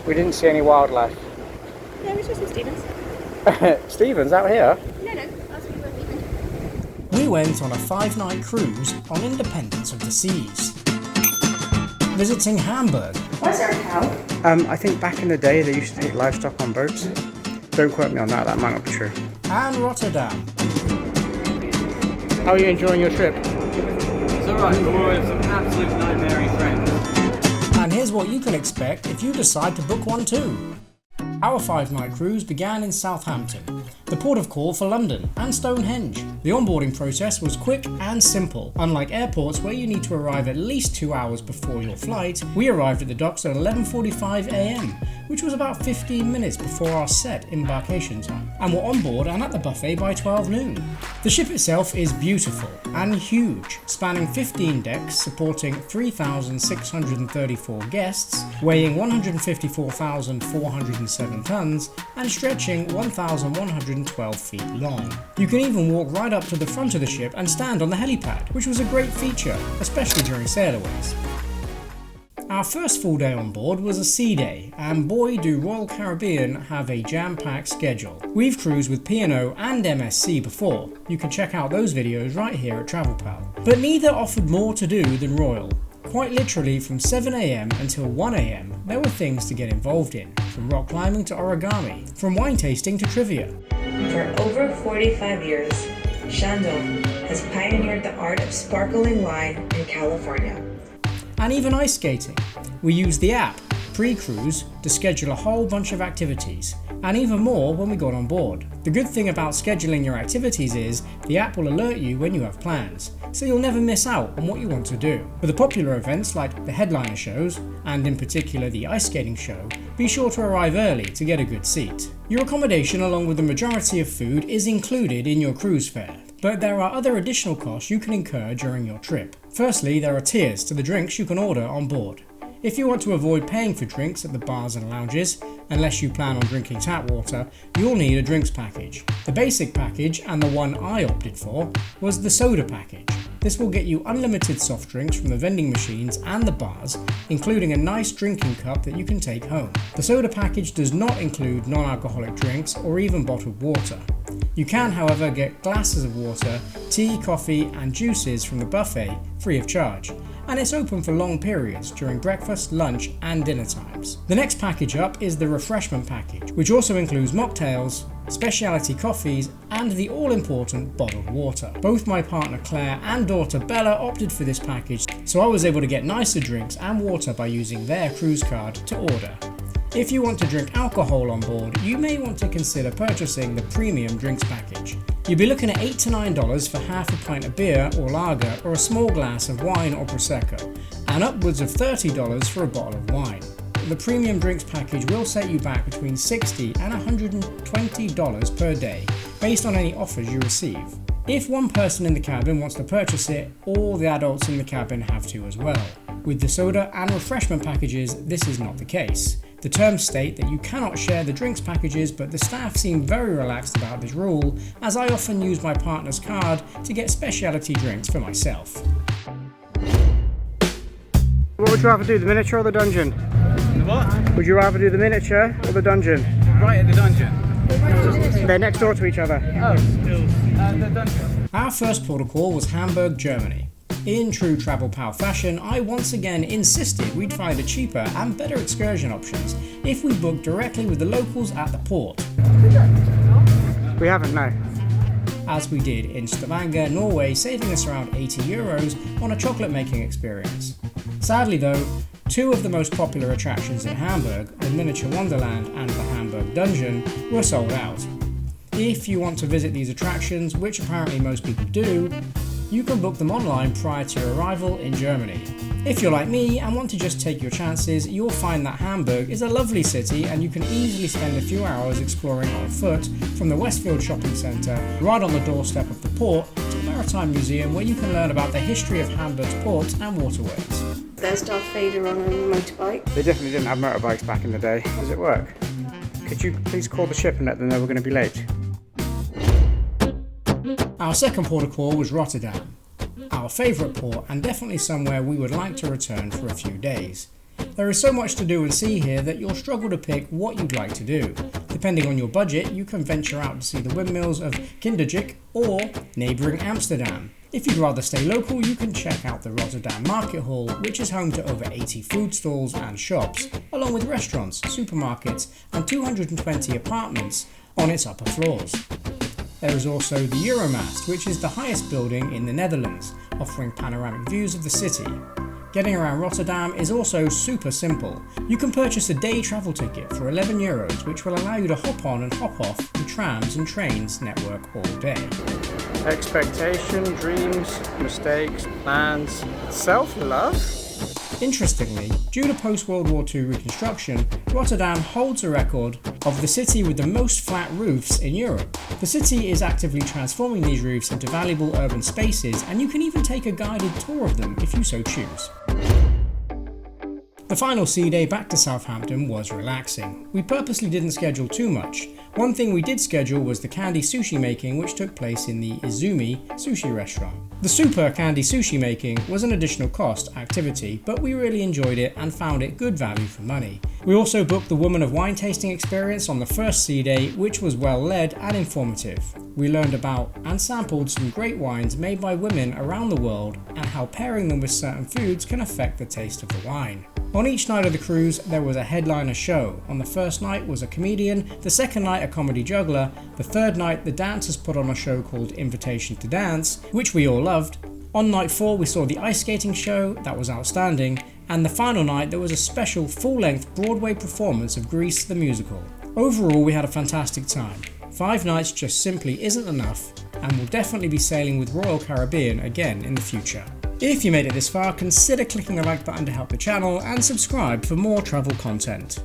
We didn't see any wildlife. No, we just in Stevens. Stevens out here? No, that's where we were leaving. We went on a 5-night cruise on Independence of the Seas, visiting Hamburg. Was there a cow? I think back in the day they used to take livestock on boats. Don't quote me on that, that might not be true. And Rotterdam. How are you enjoying your trip? It's alright, but we're with some absolute nightmare friends. And here's what you can expect if you decide to book one too. Our 5-night cruise began in Southampton, the port of call for London and Stonehenge. The onboarding process was quick and simple. Unlike airports where you need to arrive at least 2 hours before your flight, we arrived at the docks at 11:45 AM, which was about 15 minutes before our set embarkation time, and were on board and at the buffet by 12 noon. The ship itself is beautiful and huge, spanning 15 decks, supporting 3,634 guests, weighing 154,407 tons, and stretching 1,112 feet long. You can even walk right up to the front of the ship and stand on the helipad, which was a great feature, especially during sailways. Our first full day on board was a sea day, and boy do Royal Caribbean have a jam-packed schedule. We've cruised with P&O and MSC before, you can check out those videos right here at TravelPal. But neither offered more to do than Royal. Quite literally from 7 AM until 1 AM there were things to get involved in, from rock climbing to origami, from wine tasting to trivia. For over 45 years, Shandong has pioneered the art of sparkling wine in California. And even ice skating. We used the app, pre-cruise, to schedule a whole bunch of activities, and even more when we got on board. The good thing about scheduling your activities is the app will alert you when you have plans, so you'll never miss out on what you want to do. For the popular events like the headliner shows, and in particular the ice skating show, be sure to arrive early to get a good seat. Your accommodation along with the majority of food is included in your cruise fare, but there are other additional costs you can incur during your trip. Firstly, there are tiers to the drinks you can order on board. If you want to avoid paying for drinks at the bars and lounges, unless you plan on drinking tap water, you'll need a drinks package. The basic package, and the one I opted for, was the soda package. This will get you unlimited soft drinks from the vending machines and the bars, including a nice drinking cup that you can take home. The soda package does not include non-alcoholic drinks or even bottled water. You can, however, get glasses of water, tea, coffee and juices from the buffet free of charge, and it's open for long periods during breakfast, lunch and dinner times. The next package up is the refreshment package, which also includes mocktails, specialty coffees and the all-important bottled water. Both my partner Claire and daughter Bella opted for this package, so I was able to get nicer drinks and water by using their cruise card to order. If you want to drink alcohol on board, you may want to consider purchasing the premium drinks package. You'll be looking at $8 to $9 for half a pint of beer or lager or a small glass of wine or prosecco, and upwards of $30 for a bottle of wine. The premium drinks package will set you back between $60 and $120 per day, based on any offers you receive. If one person in the cabin wants to purchase it, all the adults in the cabin have to as well. With the soda and refreshment packages, this is not the case. The terms state that you cannot share the drinks packages, but the staff seem very relaxed about this rule, as I often use my partner's card to get specialty drinks for myself. What would you rather do, the miniature or the dungeon? The what? Would you rather do the miniature or the dungeon? Right at the dungeon. They're next door to each other. Oh, the dungeon. Our first port of call was Hamburg, Germany. In true TravelPal fashion, I once again insisted we'd find a cheaper and better excursion options if we booked directly with the locals at the port. We haven't, no. As we did in Stavanger, Norway, saving us around €80 on a chocolate making experience. Sadly though, two of the most popular attractions in Hamburg, the Miniature Wonderland and the Hamburg Dungeon, were sold out. If you want to visit these attractions, which apparently most people do, you can book them online prior to your arrival in Germany. If you're like me and want to just take your chances, you'll find that Hamburg is a lovely city and you can easily spend a few hours exploring on foot from the Westfield shopping centre right on the doorstep of the port to the Maritime Museum, where you can learn about the history of Hamburg's ports and waterways. There's Darth Vader on a motorbike. They definitely didn't have motorbikes back in the day. Does it work? Could you please call the ship and let them know we're going to be late? Our second port of call was Rotterdam, our favourite port and definitely somewhere we would like to return for a few days. There is so much to do and see here that you'll struggle to pick what you'd like to do. Depending on your budget, you can venture out to see the windmills of Kinderjik or neighbouring Amsterdam. If you'd rather stay local, you can check out the Rotterdam Market Hall, which is home to over 80 food stalls and shops, along with restaurants, supermarkets and 220 apartments on its upper floors. There is also the Euromast, which is the highest building in the Netherlands, offering panoramic views of the city. Getting around Rotterdam is also super simple. You can purchase a day travel ticket for €11, which will allow you to hop on and hop off the trams and trains network all day. Expectation, dreams, mistakes, plans, self-love? Interestingly, due to post-World War II reconstruction, Rotterdam holds a record of the city with the most flat roofs in Europe. The city is actively transforming these roofs into valuable urban spaces, and you can even take a guided tour of them if you so choose. The final sea day back to Southampton was relaxing. We purposely didn't schedule too much. One thing we did schedule was the candy sushi making, which took place in the Izumi sushi restaurant. The super candy sushi making was an additional cost activity, but we really enjoyed it and found it good value for money. We also booked the Woman of Wine tasting experience on the first sea day, which was well led and informative. We learned about and sampled some great wines made by women around the world and how pairing them with certain foods can affect the taste of the wine. On each night of the cruise, there was a headliner show. On the first night was a comedian, the second night a comedy juggler, the third night the dancers put on a show called Invitation to Dance, which we all loved. On night 4 we saw the ice skating show, that was outstanding, and the final night there was a special full-length Broadway performance of Grease the musical. Overall we had a fantastic time. 5 nights just simply isn't enough, and we'll definitely be sailing with Royal Caribbean again in the future. If you made it this far, consider clicking the like button to help the channel and subscribe for more travel content.